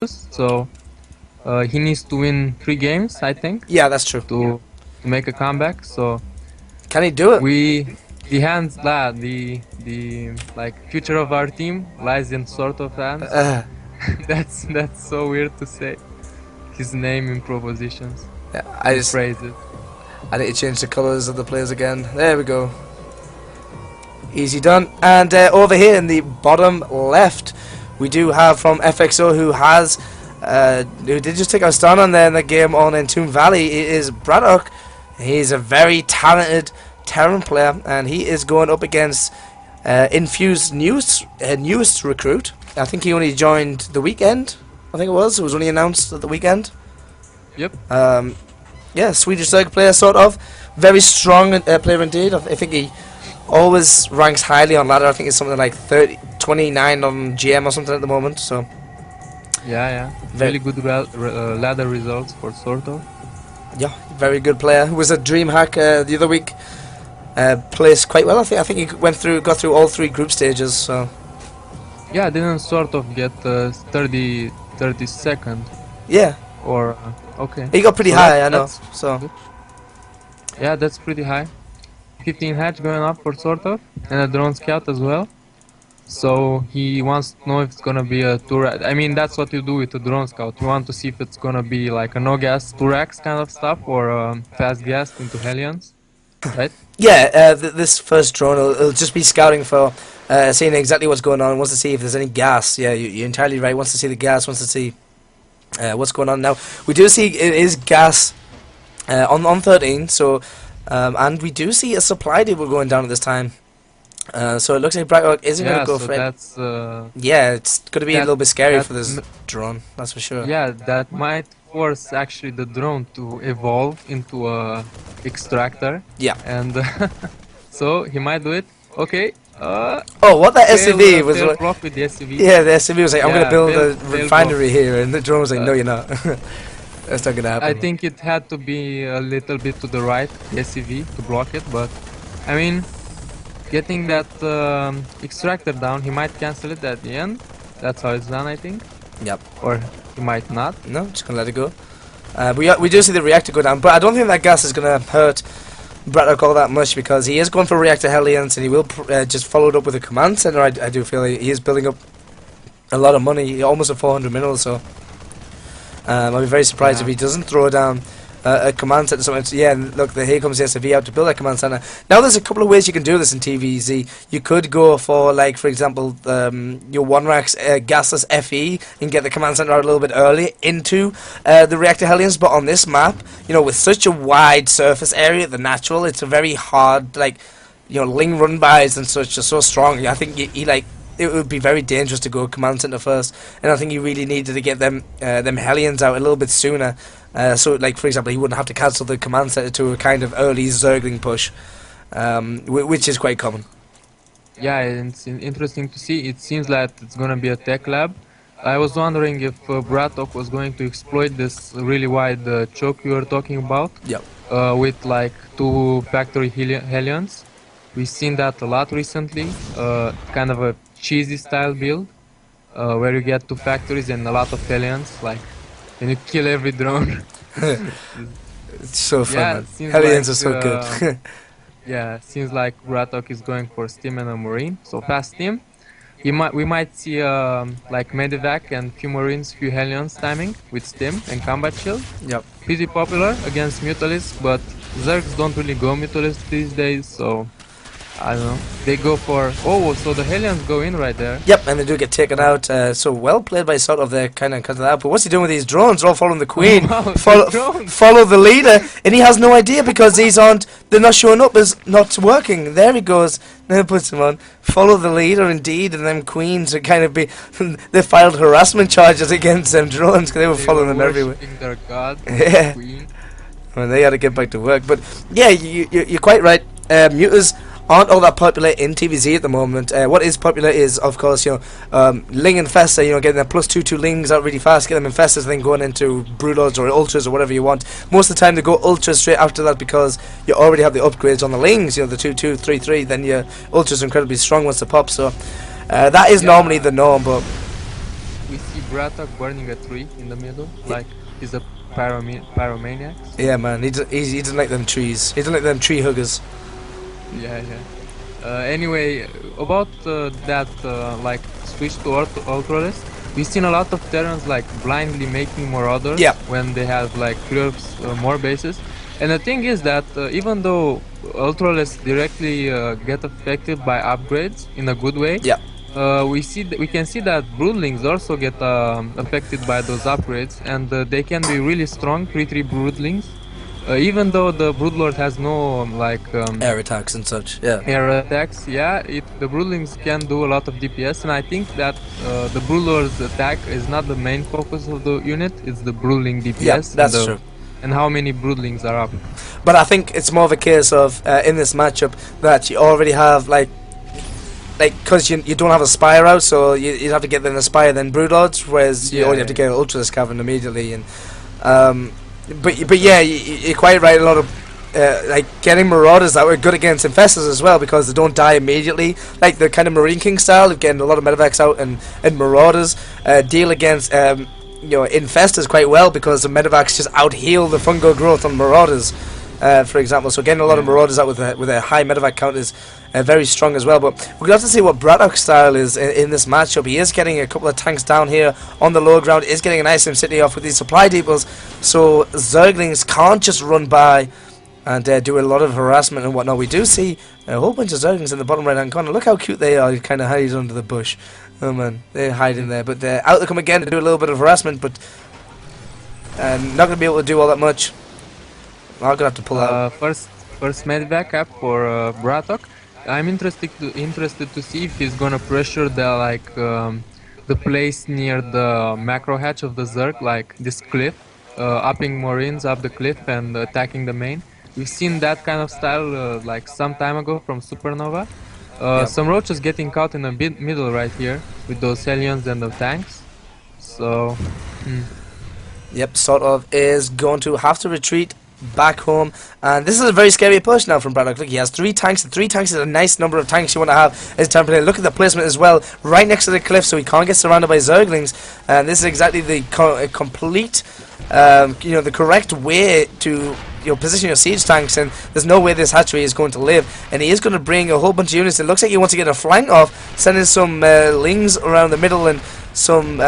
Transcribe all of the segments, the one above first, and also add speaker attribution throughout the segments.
Speaker 1: so he needs to win 3 games, I think,
Speaker 2: Yeah, that's true.
Speaker 1: to make a comeback. So
Speaker 2: Can he do it?
Speaker 1: the hands, the like future of our team lies in SortOf hands. That's so weird to say. His name in propositions,
Speaker 2: yeah,
Speaker 1: in phrases.
Speaker 2: I need to change the colours of the players again. There we go. Easy done. And over here in the bottom left, we do have from FXO who did just take our stand on there in the game on Entomb Valley. It is BratOK. He's a very talented Terran player, and he is going up against Infused newest recruit. I think he only joined the weekend. I think it was. It was only announced at the weekend.
Speaker 1: Yep.
Speaker 2: Yeah, Swedish circuit player, sort of. Very strong player indeed. I think he always ranks highly on ladder. I think it's something like 29 on GM or something at the moment. So
Speaker 1: Yeah. Really good ladder results for SortOf.
Speaker 2: yeah, very good player. Was a dream hack the other week. Placed quite well. I think he got through all 3 group stages. So
Speaker 1: Yeah, didn't SortOf get 32nd
Speaker 2: yeah,
Speaker 1: or okay.
Speaker 2: he got pretty
Speaker 1: So
Speaker 2: high. I know. So
Speaker 1: good. Yeah, that's pretty high. 15 hatch going up for SortOf, and a drone scout as well. So he wants to know if it's gonna be a turret. I mean, that's what you do with a drone scout. You want to see if it's gonna be like a no gas 2x kind of stuff or fast gas into Hellions, right?
Speaker 2: yeah, this first drone will just be scouting for seeing exactly what's going on. Wants to see if there's any gas. Yeah, you're entirely right. Wants to see the gas. Wants to see what's going on now. We do see it is gas on 13. So and we do see a supply deal going down at this time. So it looks like BratOK isn't going to go for it.
Speaker 1: That's
Speaker 2: Yeah, it's going to be a little bit scary for this drone, that's for sure.
Speaker 1: yeah, that might force actually the drone to evolve into a extractor.
Speaker 2: Yeah.
Speaker 1: And so he might do it. Okay.
Speaker 2: Oh, what that SUV was?
Speaker 1: Block with the SUV.
Speaker 2: Yeah, the SUV was like, I'm going to build a refinery
Speaker 1: block.
Speaker 2: here, and the drone was like, no, you're not. That's not going to happen.
Speaker 1: I think it had to be a little bit to the right, the SUV, to block it, but I mean, getting that extractor down, he might cancel it at the end. That's how it's done, I think.
Speaker 2: Yep.
Speaker 1: Or he might not.
Speaker 2: No, just going to let it go. We do see the reactor go down, but I don't think that gas is going to hurt BratOK all that much because he is going for reactor Hellions and he will just follow it up with a command center. I do feel he is building up a lot of money, almost a 400 mil, so I'll be very surprised if he doesn't throw down a command center. So yeah, look, here comes the SFV out to build a command center. Now there's a couple of ways you can do this in TVZ. You could go for, like, for example, your 1-racks gasless FE and get the command center out a little bit early into the reactor Hellions. But on this map, you know, with such a wide surface area, the natural, it's a very hard, like, you know, Ling run bys and such are so strong. I think it would be very dangerous to go command center first, and I think he really needed to get them Hellions out a little bit sooner. So, like, for example, he wouldn't have to cancel the command center to a kind of early Zergling push, which is quite common.
Speaker 1: Yeah, it's interesting to see. It seems like it's gonna be a tech lab. I was wondering if BratOK was going to exploit this really wide choke you were talking about.
Speaker 2: Yep.
Speaker 1: With like 2 factory Hellions. We've seen that a lot recently. Kind of a cheesy style build where you get 2 factories and a lot of Hellions, like, and you kill every drone.
Speaker 2: It's so fun,
Speaker 1: yeah,
Speaker 2: man. Hellions are so good.
Speaker 1: Yeah, seems like BratOK is going for Stim and a Marine. So fast Stim. We might see like Medivac and few Marines, few Hellions timing with Stim and Combat Shield.
Speaker 2: Yep.
Speaker 1: Pretty popular against Mutalisks, but Zergs don't really go Mutalisks these days, so I don't know. They go for... Oh, so the Hellions go in right there.
Speaker 2: Yep, and they do get taken out. So well played by SortOf there, kind of cut it out. But what's he doing with these drones? They're all following the Queen.
Speaker 1: Oh, wow,
Speaker 2: follow the leader, and he has no idea because they're not showing up as not working. There he goes. Now puts him on. Follow the leader, indeed, and them Queens are kind of they filed harassment charges against them drones because they were following them everywhere.
Speaker 1: Their god,
Speaker 2: yeah.
Speaker 1: Queen.
Speaker 2: Well, they had to get back to work. But yeah, you're quite right. Mutas aren't all that popular in TVZ at the moment. What is popular is, of course, you know, Ling and Festa, you know, getting their +2/2 Lings out really fast, get them in Festas, and then going into Brutals or Ultras or whatever you want. Most of the time they go Ultras straight after that because you already have the upgrades on the Lings, you know, the 2/2, 3/3, then your Ultras are incredibly strong once they pop, so that is normally the norm, but...
Speaker 1: We see BratOK burning a tree in the middle, like he's a pyromaniac. So
Speaker 2: Yeah, man, he doesn't like them trees. He doesn't like them tree huggers.
Speaker 1: yeah, yeah. Anyway, about that like switch to ultralist, we've seen a lot of Terrans like blindly making marauders
Speaker 2: Yeah.
Speaker 1: when they have like clear more bases. And the thing is that even though ultralists directly get affected by upgrades in a good way,
Speaker 2: Yeah.
Speaker 1: we can see that broodlings also get affected by those upgrades, and they can be really strong 3/3 broodlings. Even though the broodlord has no
Speaker 2: Air attacks and such. Yeah.
Speaker 1: air attacks, yeah, the broodlings can do a lot of DPS, and I think that the broodlord's attack is not the main focus of the unit. It's the broodling
Speaker 2: Yeah,
Speaker 1: DPS
Speaker 2: that's true.
Speaker 1: and how many broodlings are up.
Speaker 2: But I think it's more of a case of in this matchup that you already have like because you don't have a Spire out, so you'd have to get the Spire then Broodlords, whereas you only have to get Ultralis Cavern immediately. And but yeah, you're quite right. A lot of like getting Marauders that were good against Infestors as well, because they don't die immediately. Like the kind of Marine King style of getting a lot of Medivacs out and Marauders deal against Infestors quite well, because the Medivacs just out heal the fungal growth on Marauders. For example, so getting a lot of Marauders out with a high medevac count is very strong as well. But we're going to have to see what BratOK's style is in this matchup. He is getting a couple of tanks down here on the low ground, is getting a nice City off with these supply depots, so Zerglings can't just run by and do a lot of harassment and whatnot. We do see a whole bunch of Zerglings in the bottom right hand corner. Look how cute they are, kind of hide under the bush. Oh man, they're hiding there. But out they come again to do a little bit of harassment, but not going to be able to do all that much. I'm gonna have to pull out.
Speaker 1: First medevac up for BratOK. I'm interested to see if he's gonna pressure the place near the macro hatch of the Zerg, like this cliff, upping Marines up the cliff and attacking the main. We've seen that kind of style like some time ago from Supernova. Some roaches getting caught in the middle right here with those Hellions and the tanks. So.
Speaker 2: Yep, SortOf is going to have to retreat back home, and this is a very scary push now from BratOK. Look, he has 3 tanks, and 3 tanks is a nice number of tanks you want to have as time play. Look at the placement as well, right next to the cliff, so he can't get surrounded by Zerglings, and this is exactly the complete, the correct way to position your siege tanks, and there's no way this hatchery is going to live, and he is going to bring a whole bunch of units. It looks like he wants to get a flank off, sending some lings around the middle and some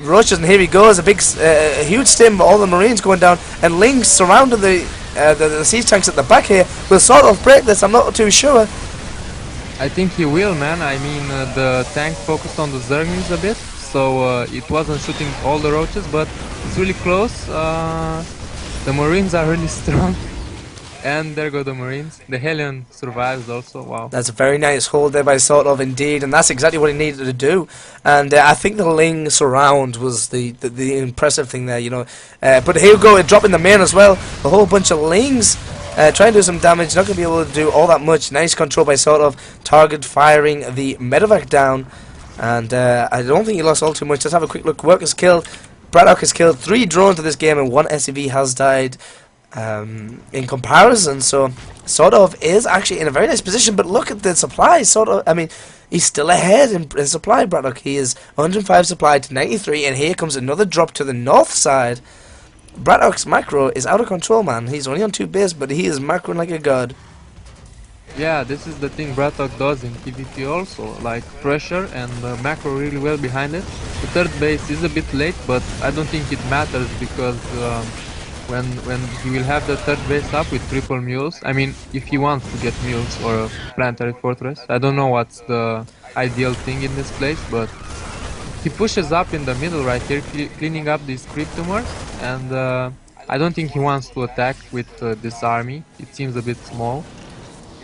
Speaker 2: rushes, and here he goes, a huge stim, all the Marines going down, and lings surrounding the siege tanks at the back here. Will SortOf break this? I'm not too sure.
Speaker 1: I think he will, man. I mean, the tank focused on the Zerglings a bit, so it wasn't shooting all the roaches, but it's really close. The Marines are really strong. And there go the Marines. The Hellion survives also. Wow.
Speaker 2: That's a very nice hold there by SortOf indeed, and that's exactly what he needed to do. And I think the Ling surround was the impressive thing there, But here we go, dropping the main as well. A whole bunch of Lings trying to do some damage. Not going to be able to do all that much. Nice control by SortOf. Target firing the medevac down. And I don't think he lost all too much. Let's have a quick look. Work is killed. BratOK has killed 3 drones in this game, and 1 SCV has died. In comparison, so SortOf is actually in a very nice position, but look at the supply. He's still ahead in supply. BratOK, he is 105 supply to 93, and here comes another drop to the north side. BratOK's macro is out of control, man. He's only on 2 base, but he is macroing like a god.
Speaker 1: Yeah, this is the thing BratOK does in PvP also, like pressure and macro really well behind it. The third base is a bit late, but I don't think it matters, because when he will have the third base up with triple mules, I mean, if he wants to get mules or a planetary fortress, I don't know what's the ideal thing in this place, but he pushes up in the middle right here, cleaning up these creep tumors, and I don't think he wants to attack with this army. It seems a bit small.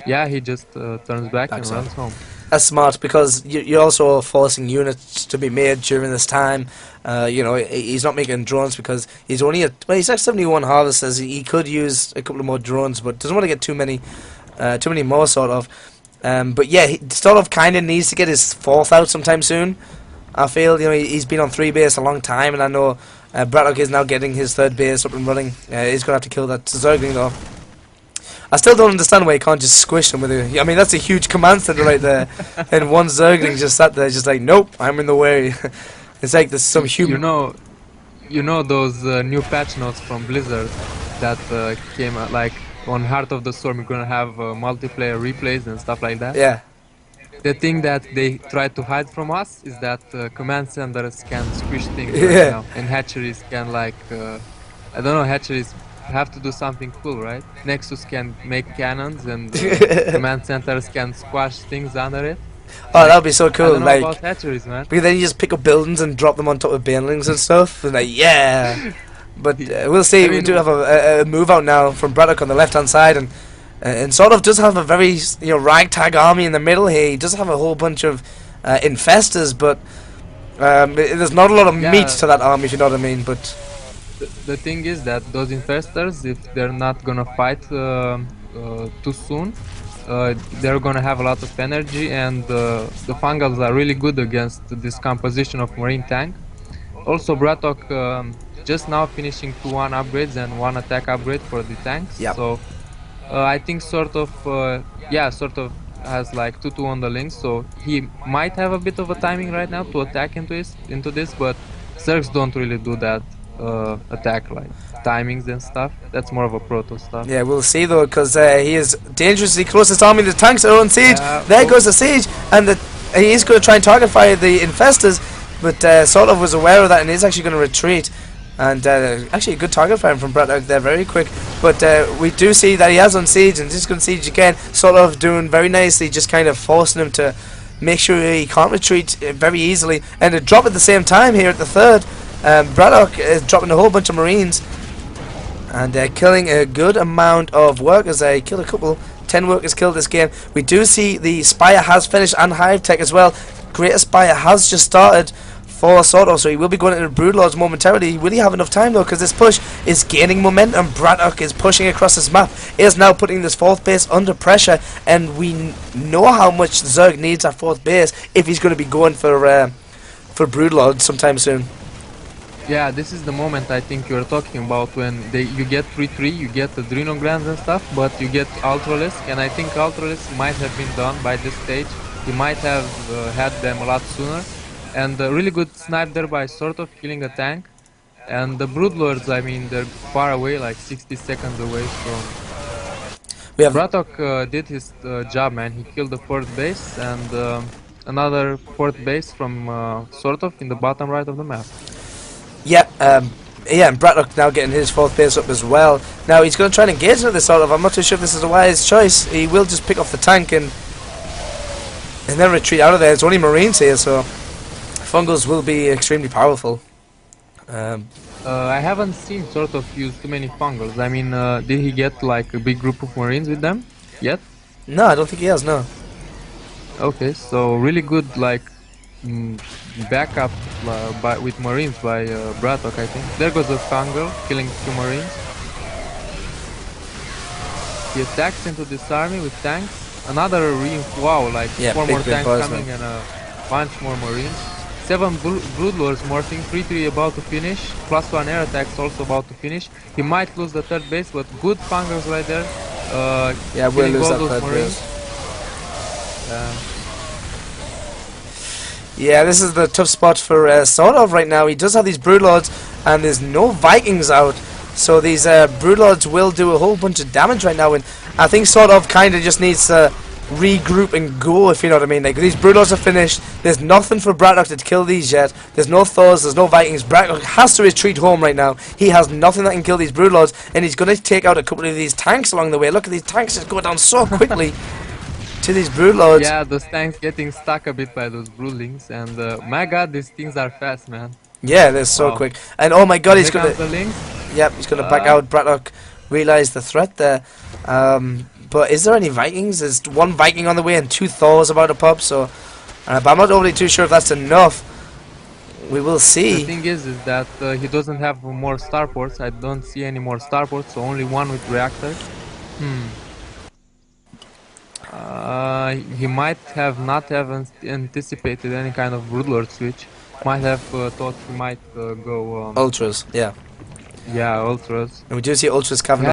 Speaker 1: Yeah, he just turns back and runs home.
Speaker 2: That's smart, because you're also forcing units to be made during this time. He's not making drones because he's only he's at 71 harvesters. He could use a couple of more drones, but doesn't want to get too many more SortOf. But yeah, SortOf kind of needs to get his 4th out sometime soon. I feel he's been on 3 base a long time, and I know BratOK is now getting his 3rd base up and running. He's gonna have to kill that Zergling though. I still don't understand why you can't just squish them with it. I mean, that's a huge command center right there. And one Zergling just sat there, just like, nope, I'm in the way. It's like there's some
Speaker 1: You
Speaker 2: human.
Speaker 1: know, you know those new patch notes from Blizzard that came out, like on Heart of the Storm. You're gonna have multiplayer replays and stuff like that.
Speaker 2: Yeah.
Speaker 1: The thing that they try to hide from us is that command centers can squish things right
Speaker 2: Yeah.
Speaker 1: now, and hatcheries can I don't know, hatcheries have to do something cool, right? Nexus can make cannons, and command centers can squash things under it.
Speaker 2: Oh, that
Speaker 1: Like,
Speaker 2: would be so
Speaker 1: I
Speaker 2: cool.
Speaker 1: don't know
Speaker 2: Like,
Speaker 1: about hatcheries, man.
Speaker 2: because then you just pick up buildings and drop them on top of banelings and stuff, and like, yeah. But we'll see.
Speaker 1: I
Speaker 2: We do
Speaker 1: mean,
Speaker 2: have a move out now from BratOK on the left hand side, and sort of does have a very ragtag army in the middle here. He does have a whole bunch of infestors, but there's not a lot of meat
Speaker 1: yeah,
Speaker 2: to that army, if you know what I mean. But
Speaker 1: the thing is that those infestors, if they're not gonna fight too soon, they're gonna have a lot of energy, and the fungals are really good against this composition of marine tank. Also, BratOK just now finishing 2-1 upgrades and 1 attack upgrade for the tanks.
Speaker 2: yeah,
Speaker 1: So I think sort of has like 2-2 on the links, so he might have a bit of a timing right now to attack into this, but Zergs don't really do that attack like timings and stuff. That's more of a proto stuff.
Speaker 2: yeah, we'll see though, because he is dangerously closest army. The tanks are on siege.
Speaker 1: Yeah,
Speaker 2: There
Speaker 1: oh,
Speaker 2: goes the siege, and he is going to try and target fire the infestors, but sort of was aware of that and is actually going to retreat. And actually a good target fire from BratOK there, very quick. But we do see that he has on siege and just going to siege again, sort of doing very nicely, just kind of forcing him to make sure he can't retreat very easily. And to drop at the same time here at the third, BratOK is dropping a whole bunch of marines and killing a good amount of workers. They killed a couple, 10 workers killed this game. We do see the Spire has finished and Hive Tech as well. Greater Spire has just started for SortOf, so he will be going into Broodlords momentarily. Will he have enough time though? Because this push is gaining momentum. BratOK is pushing across this map. He is now putting this fourth base under pressure, and we know how much Zerg needs that fourth base if he's going to be going for Broodlords sometime soon.
Speaker 1: yeah, this is the moment I think you're talking about when you get 3-3, you get Adrenograms and stuff, but you get Ultralisk, and I think Ultralisk might have been done by this stage. He might have had them a lot sooner. And a really good snipe there by SortOf, killing a tank. And the Broodlords, I mean, they're far away, like 60 seconds away from...
Speaker 2: We have
Speaker 1: BratOK did his job, man. He killed the fourth base, and another fourth base from SortOf in the bottom right of the map.
Speaker 2: yeah, and BratOK now getting his fourth base up as well. Now he's going to try and engage with this SortOf. I'm not too sure if this is a wise choice. He will just pick off the tank and then retreat out of there. It's only Marines here, so Fungals will be extremely powerful.
Speaker 1: I haven't seen SortOf use too many fungals. I mean, did he get like a big group of marines with them yet?
Speaker 2: No, I don't think he has, no.
Speaker 1: Okay, so really good like backup with marines by BratOK, I think. There goes a fungal, killing 2 marines. He attacks into this army with tanks. Another wow, like 4 more tanks coming and a bunch more marines. 7 Broodlords morphing, 3-3 about to finish, +1 air attacks also about to finish. He might lose the third base, but good fungals right there.
Speaker 2: Yeah, we'll lose that third base. Yeah, this is the tough spot for SortOf right now. He does have these Broodlords, and there's no Vikings out. So these Broodlords will do a whole bunch of damage right now, and I think SortOf kind of just needs to regroup and go, if you know what I mean. Like, these Broodlords are finished. There's nothing for BratOK to kill these yet. There's no Thors, there's no Vikings. BratOK has to retreat home right now. He has nothing that can kill these Broodlords, and he's going to take out a couple of these tanks along the way. Look at these tanks just go down so quickly to these Broodlords.
Speaker 1: Yeah, those tanks getting stuck a bit by those Broodlings, and my god, these things are fast, man.
Speaker 2: Yeah, they're so quick. And oh my god, he's going to... Yep, he's going to back out. BratOK realised the threat there. But is there any Vikings? There's 1 Viking on the way and 2 Thors about to pop, so... but I'm not overly too sure if that's enough. We will see.
Speaker 1: The thing is that he doesn't have more starports. I don't see any more starports, so only 1 with reactors. He might have not anticipated any kind of Broodlord switch. Might have thought he might go...
Speaker 2: Ultras, yeah.
Speaker 1: Yeah, Ultras.
Speaker 2: And we do see Ultras coming